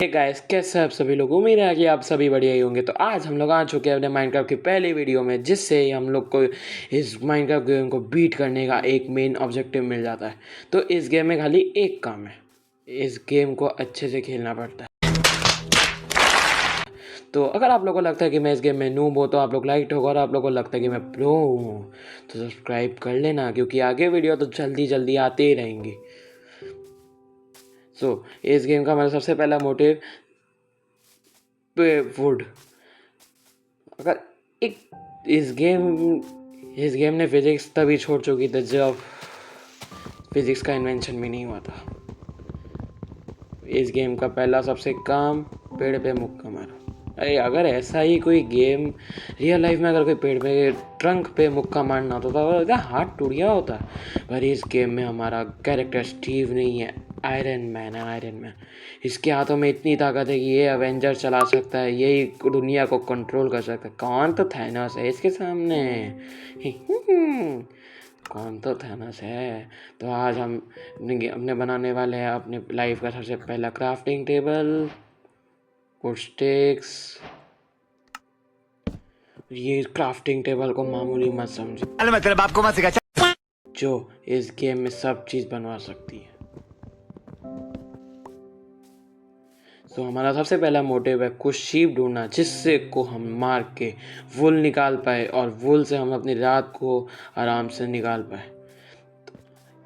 Hey guys, कैसे हैं आप सभी लोग। उम्मीद है कि आप सभी बढ़िया ही होंगे। तो आज हम लोग आ चुके हैं अपने माइनक्राफ्ट की पहली वीडियो में, जिससे हम लोग को इस माइनक्राफ्ट गेम को बीट करने का एक मेन ऑब्जेक्टिव मिल जाता है। तो इस गेम में खाली एक काम है, इस गेम को अच्छे से खेलना पड़ता है। तो अगर आप लोगों को लगता है कि मैं इस गेम में नूब हूँ तो आप लोग लाइक ठोको, और आप लोगों को लगता है कि मैं प्रो हूँ तो सब्सक्राइब कर लेना, क्योंकि आगे वीडियो तो जल्दी जल्दी आते ही रहेंगी। इस गेम का हमारा सबसे पहला मोटिव वुड। अगर एक इस गेम ने फिजिक्स तभी छोड़ चुकी थी जब फिजिक्स का इन्वेंशन भी नहीं हुआ था। इस गेम का पहला सबसे काम, पेड़ पे मुक्का मारो। अरे अगर ऐसा ही कोई गेम रियल लाइफ में अगर कोई पेड़ पे ट्रंक पे मुक्का मारना होता तो हाथ टूट गया होता। पर इस गेम में हमारा कैरेक्टर स्टीव नहीं है, आयरन मैन है। आयरन मैन, इसके हाथों में इतनी ताकत है कि ये अवेंजर चला सकता है, यही दुनिया को कंट्रोल कर सकता है। कौन तो थैनोस है इसके सामने। कौन तो थैनोस है। तो आज हम अपने बनाने वाले हैं अपने लाइफ का सबसे पहला क्राफ्टिंग टेबल, कुछ स्टिक्स। ये क्राफ्टिंग टेबल को मामूली मत समझो, मैं तेरे बाप को मत सिखा। जो इस गेम में सब चीज बनवा सकती है। तो हमारा सबसे पहला मोटिव है कुछ शीप ढूंढना, जिससे को हम मार के वुल निकाल पाए, और वुल से हम अपनी रात को आराम से निकाल पाए।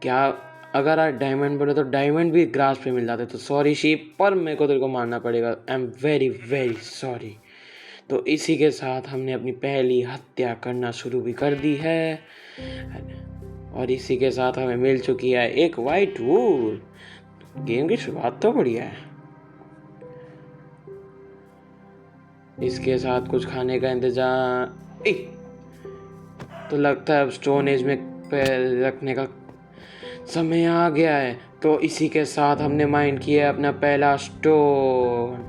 क्या अगर आज डायमंड बोले तो डायमंड भी ग्रास पे मिल जाते। तो सॉरी शीप, पर मेरे को तेरे को मारना पड़ेगा। I am very very sorry. तो इसी के साथ हमने अपनी पहली हत्या करना शुरू भी कर दी है, और इसी के साथ हमें मिल चुकी है एक वाइट वूल। गेम की शुरुआत तो बढ़िया है। इसके साथ कुछ खाने का इंतजाम। तो लगता है अब स्टोन एज में पैर रखने का समय आ गया है। तो इसी के साथ हमने माइंड किया अपना पहला स्टोन।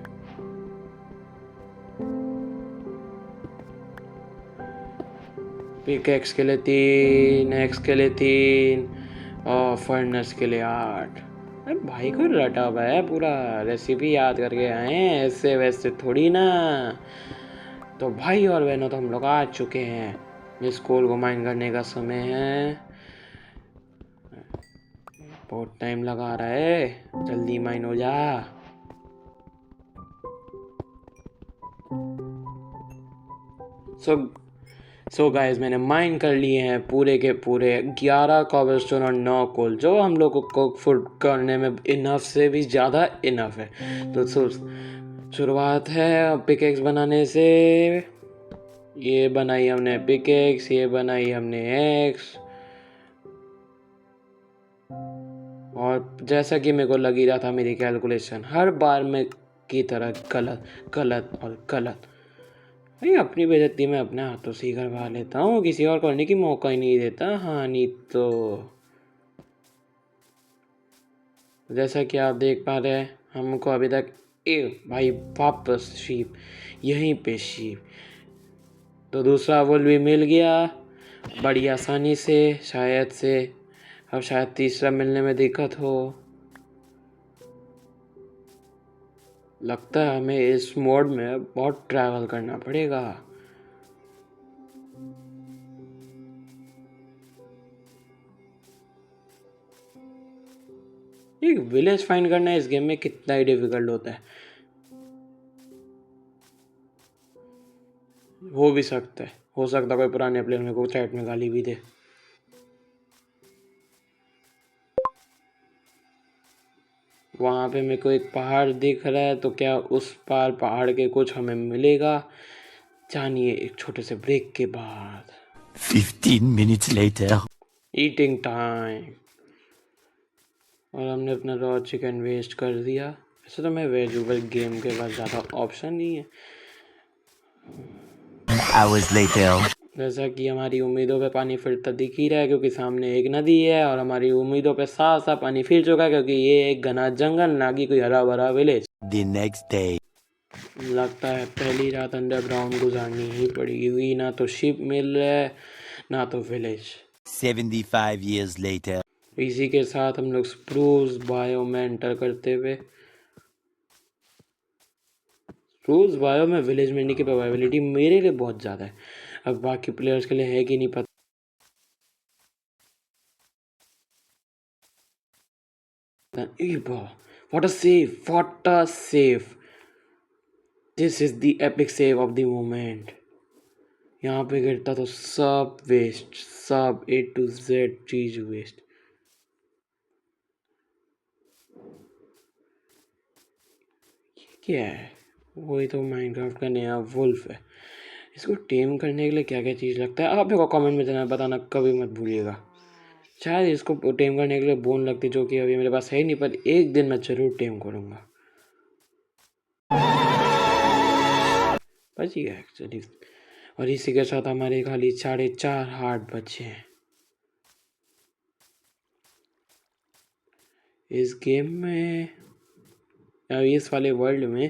पिकैक्स के लिए 3, एक्स के लिए 3, और फर्नेस के लिए 8। अरे भाई को रटा हुआ है पूरा, रेसिपी याद करके आए हैं, ऐसे वैसे थोड़ी ना। तो भाई और बहनों, तो हम लोग आ चुके हैं। इस कोल को माइन करने का समय है। बहुत टाइम लगा रहा है, जल्दी माइन हो जा। सो गाइस, मैंने माइन कर लिए हैं पूरे के पूरे 11 कॉबलस्टोन और 9 कोल, जो हम लोग को कुक फूड करने में इनफ से भी ज़्यादा इनफ है। तो शुरुआत है पिकेक्स बनाने से। ये बनाई हमने पिकेक्स, ये बनाई हमने एक्स, और जैसा कि मेरे को लग ही रहा था, मेरी कैलकुलेशन हर बार में की तरह गलत गलत और गलत। भाई अपनी बेइज्जती मैं अपने हाथों से ही करवा लेता हूँ, किसी और करने की मौका ही नहीं देता। हाँ नहीं तो जैसा कि आप देख पा रहे हैं, हमको अभी तक भाई वापस शीप, यहीं पे शीप। तो दूसरा वुल भी मिल गया बड़ी आसानी से, शायद से। अब शायद तीसरा मिलने में दिक्कत हो। लगता है हमें इस मोड में बहुत ट्रैवल करना पड़ेगा। एक विलेज फाइंड करना इस गेम में कितना ही डिफिकल्ट होता है। हो भी सकता है, कोई पुराने प्लेयर मेरे को चैट में गाली भी दे। वहाँ पे मेरे को एक पहाड़ दिख रहा है, तो क्या उस पार पहाड़ के कुछ हमें मिलेगा, जानिए एक छोटे से ब्रेक के बाद। 15 minutes later. Eating time. और हमने अपना रॉ चिकन वेस्ट कर दिया। ऐसे तो मैं वेजिटेबल गेम के पास ज़्यादा ऑप्शन नहीं है। Hours later. जैसा कि हमारी उम्मीदों पे पानी फिरता दिख ही रहा है, क्योंकि सामने एक नदी है, और हमारी उम्मीदों पे साफ साफ पानी फिर चुका है, क्योंकि ये एक घना जंगल, ना कि कोई हरा भरा विलेज। The next day. लगता है पहली रात अंडरग्राउंड गुजारनी ही पड़ेगी, हुई ना तो शिप मिल रहा है ना तो विलेज। 75 years later. इसी के साथ हम लोग स्प्रूस बायो में एंटर करते हुए रोज़ बायो में विलेज मिलने की प्रोबेबिलिटी मेरे लिए बहुत ज़्यादा है, अब बाकी प्लेयर्स के लिए है कि नहीं पता। What a save! What a save! This is the epic save of the moment. यहाँ पे गिरता तो सब वेस्ट, सब A to Z चीज वेस्ट। ये क्या है? वही तो माइनक्राफ्ट का नया वुल्फ है। इसको टेम करने के लिए क्या क्या चीज़ लगता है आप मेरे को कमेंट में जना बताना, कभी मत भूलिएगा। शायद इसको टेम करने के लिए बोन लगती, जो कि अभी मेरे पास है नहीं, पर एक दिन मैं जरूर टेम करूँगा। बच गया एक्चुअली। और इसी के साथ हमारे खाली 4.5 हार्ट बचे हैं। इस गेम में, इस वाले वर्ल्ड में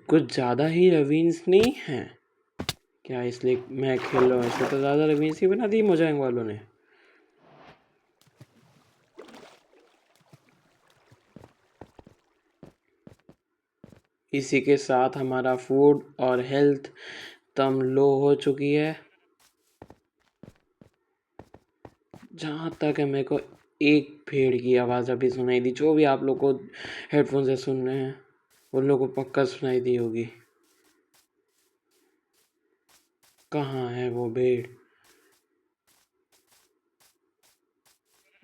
कुछ ज़्यादा ही रवीन्स नहीं हैं क्या, इसलिए मैं खेल रहा हूँ। इसलिए तो ज़्यादा रवीन्स ही बना दी मोजांग वालों ने। इसी के साथ हमारा फूड और हेल्थ तम लो हो चुकी है। जहाँ तक है मेरे को एक भेड़ की आवाज़ अभी सुनाई दी, जो भी आप लोग को हेडफोन से सुन रहे हैं उन लोगों को पक्का सुनाई दी होगी। कहाँ है वो भेड़?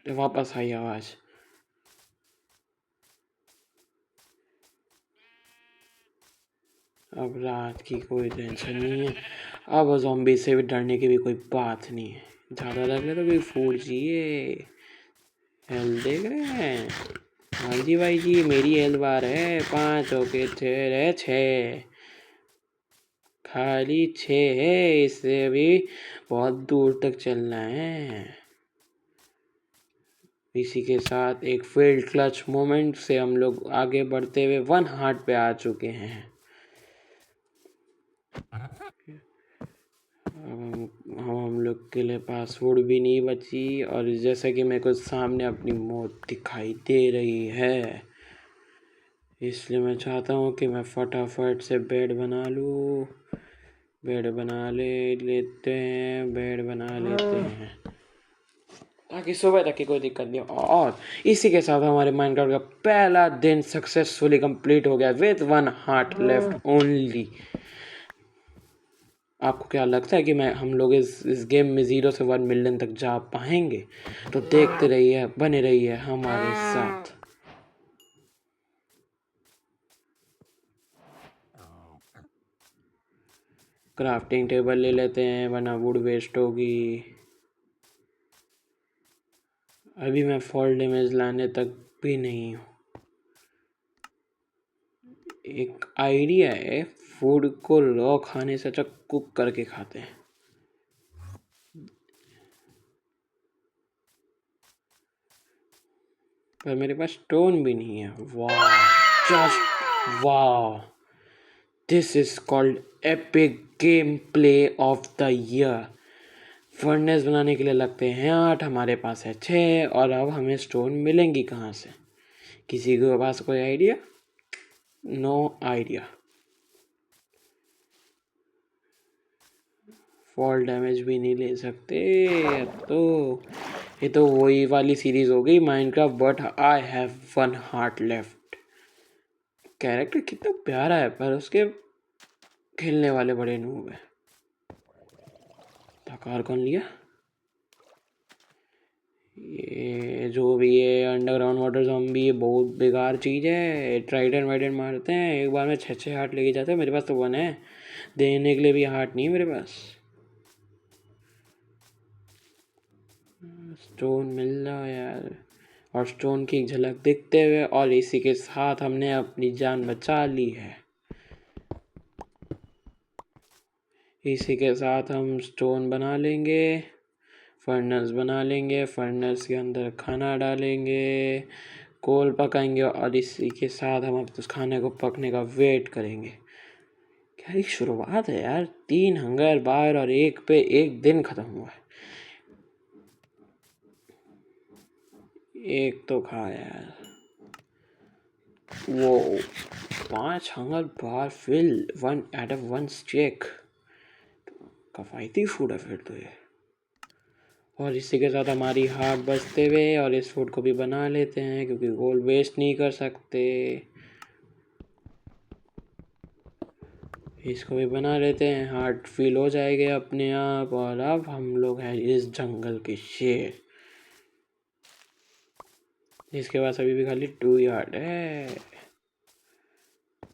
वापस आई आवाज़। अब रात की कोई टेंशन नहीं है, अब ज़ॉम्बी से भी डरने की भी कोई बात नहीं है। ज़्यादा लग रहा तो कोई फूड चाहिए। हेल्थ देख रहे हैं? हाँ जी भाई जी, मेरी हेल्थ बार है 5 ओके 6 है 6, खाली 6 है, इससे अभी बहुत दूर तक चलना है। इसी के साथ एक फील्ड क्लच मोमेंट से हम लोग आगे बढ़ते हुए 1 हार्ट पे आ चुके हैं। हम लोग के लिए पासवर्ड भी नहीं बची, और जैसा कि मेरे को सामने अपनी मौत दिखाई दे रही है, इसलिए मैं चाहता हूँ कि मैं फटाफट से बेड बना लूँ। बेड बना लेते हैं, बेड बना लेते हैं ताकि सुबह तक की कोई दिक्कत नहीं हो। और इसी के साथ हमारे माइनक्राफ्ट का पहला दिन सक्सेसफुली कंप्लीट हो गया विद 1 हार्ट लेफ्ट ओनली। आपको क्या लगता है कि हम लोग इस गेम में 0 से 1 मिलियन तक जा पाएंगे? तो देखते रहिए, बने रहिए हमारे साथ। क्राफ्टिंग टेबल ले लेते हैं वरना वुड वेस्ट होगी। अभी मैं फॉल डैमेज लाने तक भी नहीं हूँ। एक आइडिया है, फूड को रॉ खाने से अच्छा कुक करके खाते हैं। पर मेरे पास स्टोन भी नहीं है। वाह, जस्ट वाह, this is called epic game play of the year. Furnace बनाने के लिए लगते हैं 8, हमारे पास है 6, और अब हमें स्टोन मिलेंगी कहाँ से? किसी के पास कोई idea? No idea. Fall damage भी नहीं ले सकते। तो ये तो वही वाली सीरीज हो गई Minecraft, but I have 1 heart left. Character कितना प्यारा है, पर उसके खेलने वाले बड़े नूब है। कार कौन लिया? ये जो भी है अंडरग्राउंड वाटर ज़ॉम्बी, ये बहुत बेकार चीज़ है। ट्राइडेंट वाइडेंट मारते हैं, एक बार में 6 हार्ट लेके जाते हैं। मेरे पास तो 1 है, देने के लिए भी हार्ट नहीं है मेरे पास। स्टोन मिल रहा है यार, और स्टोन की झलक देखते हुए, और इसी के साथ हमने अपनी जान बचा ली है। इसी के साथ हम स्टोन बना लेंगे, फर्नेस बना लेंगे, फर्नेस के अंदर खाना डालेंगे, कोल पकाएंगे, और इसी के साथ हम उस खाने को पकने का वेट करेंगे। क्या एक शुरुआत है यार, 3 हंगर बार और एक पे एक दिन खत्म हुआ है। एक तो खा यार। वो 5 hunger bar fill 1 out of 1 steak, कफायती फूड है फिर तो ये। और इसी के साथ हमारी हार्ट बचते हुए और इस फूड को भी बना लेते हैं क्योंकि गोल्ड वेस्ट नहीं कर सकते। इसको भी बना लेते हैं, हार्ट फील हो जाएंगे अपने आप। और अब हम लोग हैं इस जंगल के शेर, इसके पास अभी भी खाली 2 हार्ट है।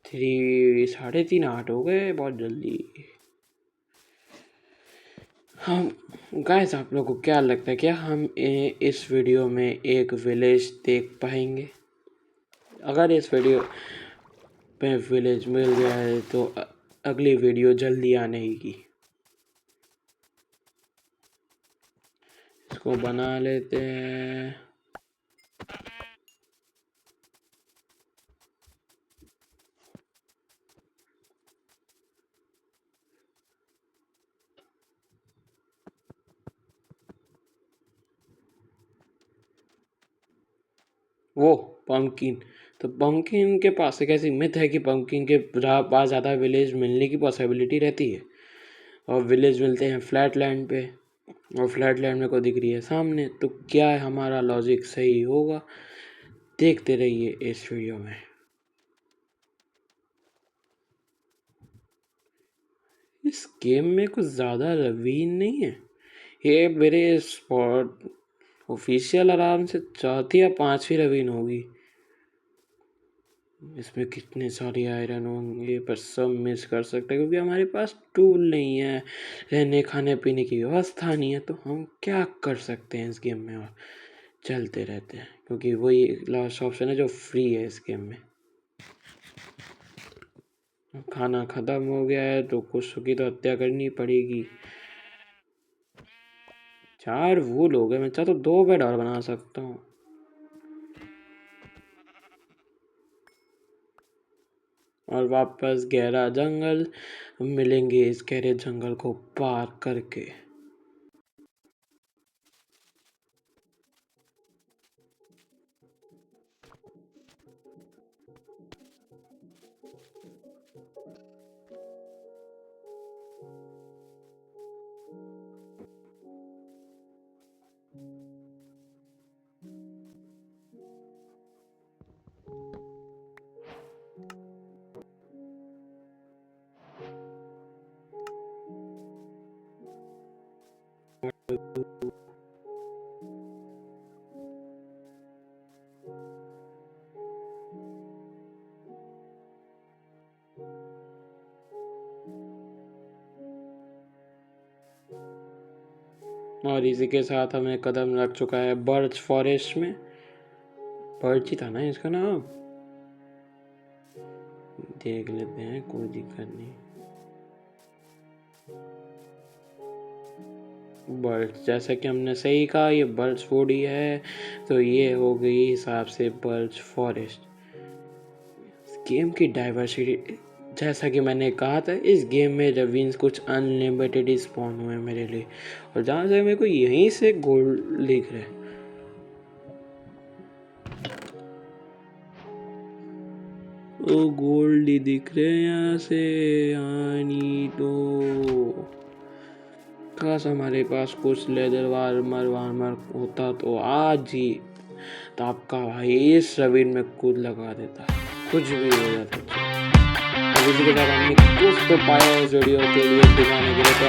3.5 हार्ट हो गए बहुत जल्दी। हम गाइस, आप लोगों को क्या लगता है क्या हम इस वीडियो में एक विलेज देख पाएंगे? अगर इस वीडियो पे विलेज मिल गया है तो अगली वीडियो जल्दी आने की। इसको बना लेते हैं। वो पंपकिन, तो पंपकिन के पास एक ऐसी मिथ है कि पंपकिन के पास ज़्यादा विलेज मिलने की पॉसिबिलिटी रहती है। और विलेज मिलते हैं फ्लैट लैंड पे, और फ्लैट लैंड में को दिख रही है सामने। तो क्या है हमारा लॉजिक सही होगा? देखते रहिए इस वीडियो में। इस गेम में कुछ ज़्यादा रवीन नहीं है। ये मेरे स्पॉट ऑफिशियल आराम से 4थी या 5वीं रवीन होगी। इसमें कितने सारे आयरन होंगे पर सब मिस कर सकते हैं क्योंकि हमारे पास टूल नहीं है, रहने खाने पीने की व्यवस्था नहीं है। तो हम क्या कर सकते हैं इस गेम में? और चलते रहते हैं क्योंकि वही लास्ट ऑप्शन है जो फ्री है इस गेम में। खाना खत्म हो गया है तो कुछ की तो हत्या करनी पड़ेगी। 4 वूल हो गए, मैं चाहता तो 2 बेड और बना सकता हूँ। और वापस गहरा जंगल मिलेंगे इस गहरे जंगल को पार करके। और इसी के साथ हमें कदम लग चुका है बर्च फॉरेस्ट में। बर्च ही था ना इसका नाम? देख लेते हैं, कोई दिक्कत नहीं। बर्च, जैसा कि हमने सही कहा, ये बर्च फूड ही है। तो ये हो गई हिसाब से बर्च फॉरेस्ट। गेम की डाइवर्सिटी, जैसा कि मैंने कहा था, इस गेम में रवीन्स कुछ अनलिमिटेड ही स्पॉन हुए मेरे लिए। और जहाँ से मेरे को यहीं से गोल्ड दिख रहा है, ओ गोल्ड ही दिख रहे हैं यहाँ से। यानी तो काश हमारे पास कुछ लेदर वार्मर होता तो आज ही तो आपका भाई इस रवीन में कूद लगा देता, कुछ भी हो जाता। अब इसी के साथ हमने कुछ तो पाया इस वीडियो के लिए दिखाने के लिए। तो